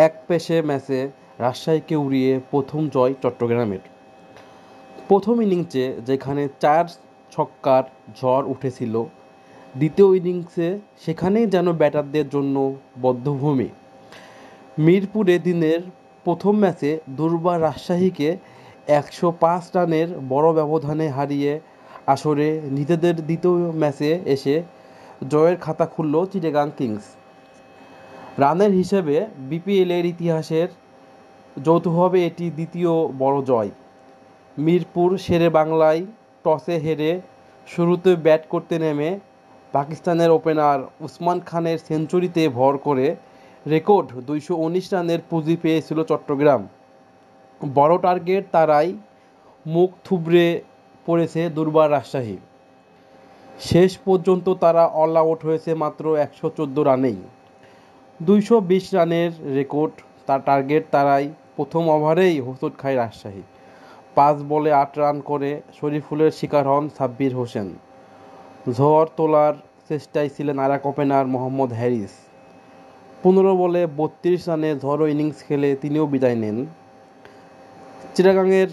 এক পেশে ম্যাচে রাজশাহীকে উড়িয়ে প্রথম জয় চট্টগ্রামের। প্রথম ইনিংসে যেখানে ৪ ছক্কার ঝড় উঠেছিল, দ্বিতীয় ইনিংসে সেখানেই যেন ব্যাটারদের জন্য বধ্যভূমি। মিরপুরে দিনের প্রথম ম্যাচে দুর্বার রাজশাহীকে ১০৫ রানের বড় ব্যবধানে হারিয়ে আসরে নিজেদের দ্বিতীয় ম্যাচে এসে জয়ের খাতা খুলল চিটাগাং কিংস। রানের হিসেবে বিপিএলের ইতিহাসের যৌথভাবে এটি দ্বিতীয় বড় জয়। মিরপুর শেরেবাংলায় টসে হেরে শুরুতে ব্যাট করতে নেমে পাকিস্তানের ওপেনার উসমান খানের সেঞ্চুরিতে ভর করে রেকর্ড ২১৯ রানের পুঁজি পেয়েছিল চট্টগ্রাম। বড় টার্গেট তারাই মুখ থুবড়ে পড়েছে দুর্বার রাজশাহী। শেষ পর্যন্ত তারা অল আউট হয়েছে মাত্র ১১৪ রানেই। ২২০ রানের রেকর্ড টার্গেট তারাই প্রথম ওভারেই হোঁচট খায় রাজশাহী। ৫ বলে ৮ রান করে শরীফুলের শিকার হন সাব্বির হোসেন। ঝড় তোলার চেষ্টায় ছিলেন আরেক ওপেনার মোহাম্মদ হ্যারিস। ১৫ বলে ৩২ রানে ঝড়ো ইনিংস খেলে তিনিও বিদায় নেন। চিটাগাংয়ের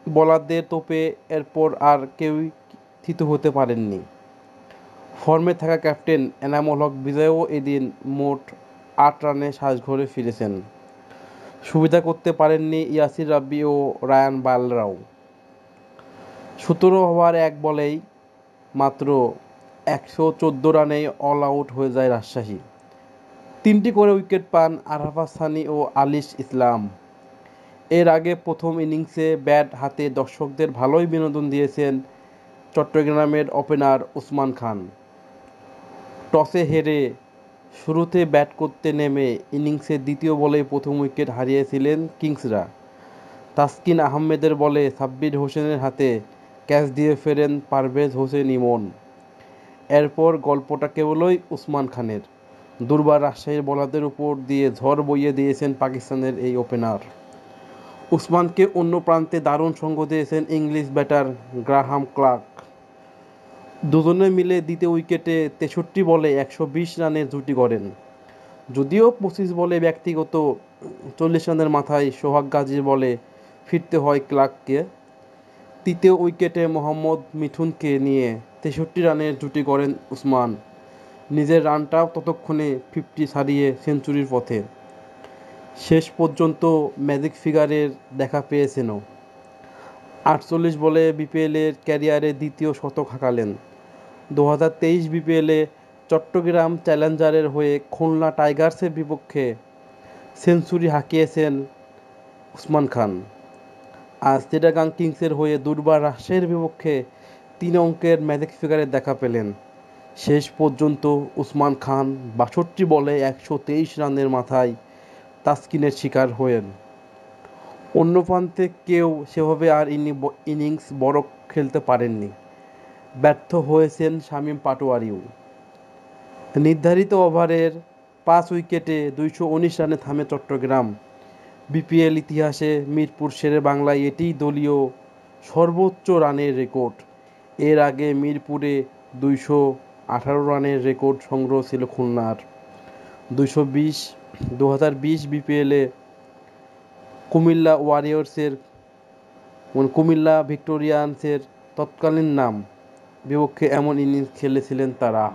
বোলারদের তোপে এরপর আর কেউই থিতু হতে পারেননি। ফর্মে থাকা ক্যাপ্টেন এনামুল হক বিজয়ও এদিন মোট ৮ রানে সাজঘরে ফিরেছেন। সুবিধা করতে পারেননি ইয়াসির রাব্বি ও রায়ান বালরাও। ১৭ ওভার ১ বলেই মাত্র ১১৪ রানেই অল আউট হয়ে যায় রাজশাহী। ৩টি করে উইকেট পান আরাফাত সানি ও আলিশ ইসলাম। এর আগে প্রথম ইনিংসে ব্যাট হাতে দর্শকদের ভালোই বিনোদন দিয়েছেন চট্টগ্রামের ওপেনার উসমান খান। টসে হেরে শুরুতে ব্যাট করতে নেমে ইনিংসের দ্বিতীয় বলেই প্রথম উইকেট হারিয়েছিলেন কিংসরা। তাসকিন আহমেদের বলে সাব্বির হোসেনের হাতে ক্যাচ দিয়ে ফেরেন পারভেজ হোসেন ইমন। এরপর গল্পটা কেবলই উসমান খানের। দুর্বার রাজশাহীর বোলারদের উপর দিয়ে ঝড় বইয়ে দিয়েছেন পাকিস্তানের এই ওপেনার। উসমানকে অন্য প্রান্তে দারুণ সঙ্গ দিয়েছেন ইংলিশ ব্যাটার গ্রাহাম ক্লার্ক। দুজনে মিলে দ্বিতীয় উইকেটে ৬৩ বলে ১২০ রানের জুটি গড়েন। যদিও ২৫ বলে ব্যক্তিগত ৪০ রানের মাথায় সোহাগ গাজীর বলে ফিরতে হয় ক্লার্ককে। তৃতীয় উইকেটে মোহাম্মদ মিঠুনকে নিয়ে ৬৩ রানের জুটি গড়েন উসমান। নিজের রানটাও ততক্ষণে ৫০ ছাড়িয়ে সেঞ্চুরির পথে। শেষ পর্যন্ত ম্যাজিক ফিগারের দেখা পেয়েছেনও। ৪৮ বলে বিপিএলের ক্যারিয়ারে দ্বিতীয় শতক হাঁকালেন। ২০২৩ বিপিএলে চট্টগ্রাম চ্যালেঞ্জারের হয়ে খুলনা টাইগার্সের বিপক্ষে সেঞ্চুরি হাঁকিয়েছেন উসমান খান। আজ চিটাগাং কিংসের হয়ে দুর্বার রাজশাহীর বিপক্ষে ৩ অঙ্কের ম্যাজিক ফিগারের দেখা পেলেন। শেষ পর্যন্ত উসমান খান ৬২ বলে ১২৩ রানের মাথায় তাসকিনের শিকার হয়েন। অন্য প্রান্তে কেউ সেভাবে আর ইনিংস বড় খেলতে পারেননি। ব্যর্থ হয়েছেন শামীম পাটোয়ারিও। নির্ধারিত ওভারের ৫ উইকেটে ২১৯ রানে থামে চট্টগ্রাম। বিপিএল ইতিহাসে মিরপুর শেরেবাংলায় এটিই দলীয় সর্বোচ্চ রানের রেকর্ড। এর আগে মিরপুরে ২১৮ রানের রেকর্ড সংগ্রহ ছিল খুলনার। ২০২০ বিপিএলে কুমিল্লা ওয়ারিয়র্সের কুমিল্লা ভিক্টোরিয়ানসের তৎকালীন নাম বিপক্ষে এমন ইনিংস খেলেছিলেন তারা।